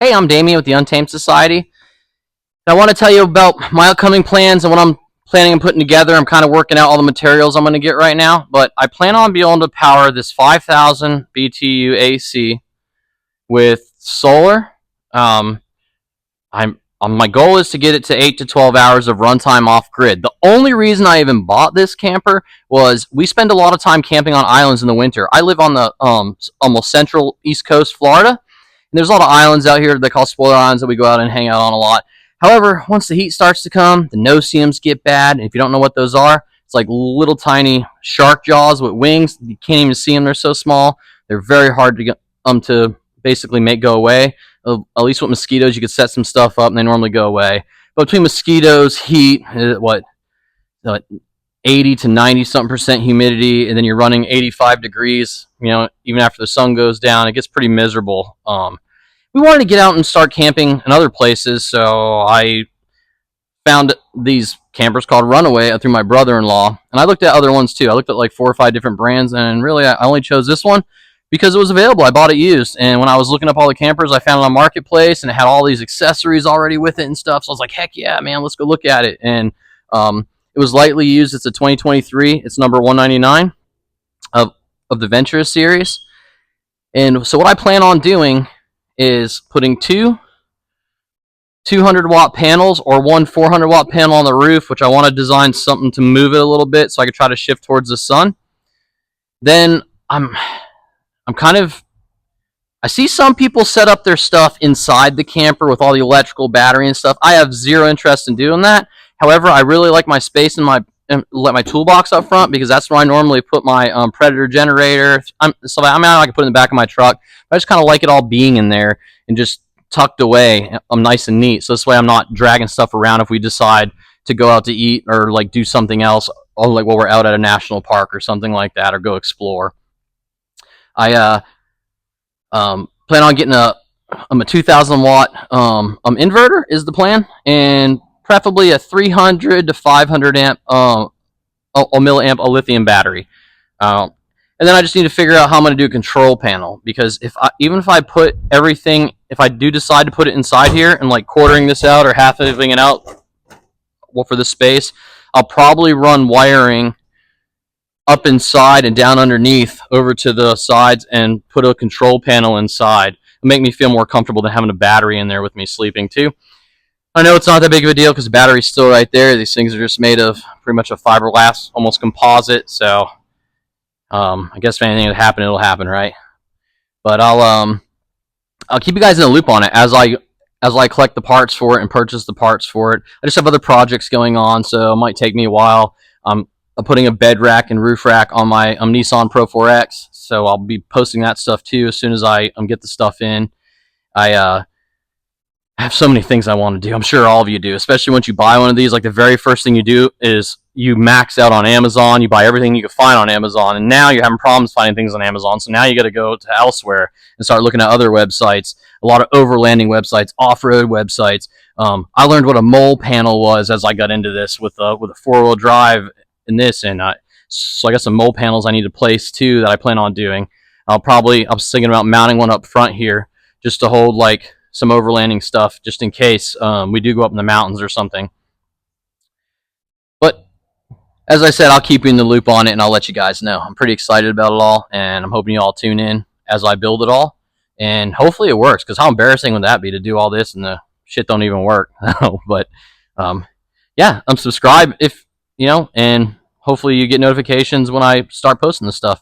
Hey, I'm Damien with the Untamed Society. And I want to tell you about my upcoming plans and what I'm planning on putting together. I'm kind of working out all the materials I'm going to get right now, but I plan on being able to power this 5,000 BTU AC with solar. My goal is to get it to 8 to 12 hours of runtime off grid. The only reason I even bought this camper was we spend a lot of time camping on islands in the winter. I live on the almost central East Coast, Florida. And there's a lot of islands out here they call spoiler islands that we go out and hang out on a lot. However, once the heat starts to come, the no-see-ums get bad. And if you don't know what those are, it's like little tiny shark jaws with wings. You can't even see them. They're so small. They're very hard to get to basically make go away. At least with mosquitoes, you could set some stuff up and they normally go away. But between mosquitoes, heat, 80 to 90 something percent humidity, and then you're running 85 degrees, even after the sun goes down, it gets pretty miserable. We wanted to get out and start camping in other places, so I found these campers called Runaway through my brother-in-law, and I looked at other ones too. I looked at like 4 or 5 different brands, and really I only chose this one because it was available. I bought it used, and when I was looking up all the campers, I found it on Marketplace, and it had all these accessories already with it and stuff, so I was like, heck yeah, man, let's go look at it. And it was lightly used. It's a 2023. It's number 199 of the Venturist series. And so what I plan on doing is putting 2 200-watt panels or one 400-watt panel on the roof, which I want to design something to move it a little bit so I could try to shift towards the sun. Then I see some people set up their stuff inside the camper with all the electrical battery and stuff. I have zero interest in doing that. However, I really like my space in my toolbox up front because that's where I normally put my Predator generator. I can put it in the back of my truck. But I just kind of like it all being in there and just tucked away. I'm nice and neat. So this way I'm not dragging stuff around if we decide to go out to eat or like do something else, or like while we're out at a national park or something like that, or go explore. I plan on getting a 2,000-watt inverter is the plan, and preferably a 300 to 500 amp a milliamp lithium battery. And then I just need to figure out how I'm going to do a control panel, because if I do decide to put it inside here and like quartering this out or halving it out, well, for the space, I'll probably run wiring up inside and down underneath over to the sides and put a control panel inside. It'll make me feel more comfortable than having a battery in there with me sleeping too. I know it's not that big of a deal because the battery's still right there. These things are just made of pretty much a fiberglass, almost composite. So I guess if anything would happen, it'll happen, right? But I'll keep you guys in the loop on it as I collect the parts for it and purchase the parts for it. I just have other projects going on, so it might take me a while. I'm putting a bed rack and roof rack on my Nissan Pro 4X, so I'll be posting that stuff too as soon as I get the stuff in. I have so many things I want to do. I'm sure all of you do, especially once you buy one of these. Like, the very first thing you do is you max out on Amazon. You buy everything you can find on Amazon, and now you're having problems finding things on Amazon. So now you got to go to elsewhere and start looking at other websites, a lot of overlanding websites, off-road websites. I learned what a mole panel was as I got into this with a four-wheel drive in this, and so I got some mole panels I need to place too that I plan on doing. I was thinking about mounting one up front here just to hold like some overlanding stuff, just in case we do go up in the mountains or something. But as I said, I'll keep you in the loop on it, and I'll let you guys know. I'm pretty excited about it all, and I'm hoping you all tune in as I build it all, and hopefully it works, because how embarrassing would that be to do all this and the shit don't even work? But yeah, subscribe if and hopefully you get notifications when I start posting this stuff.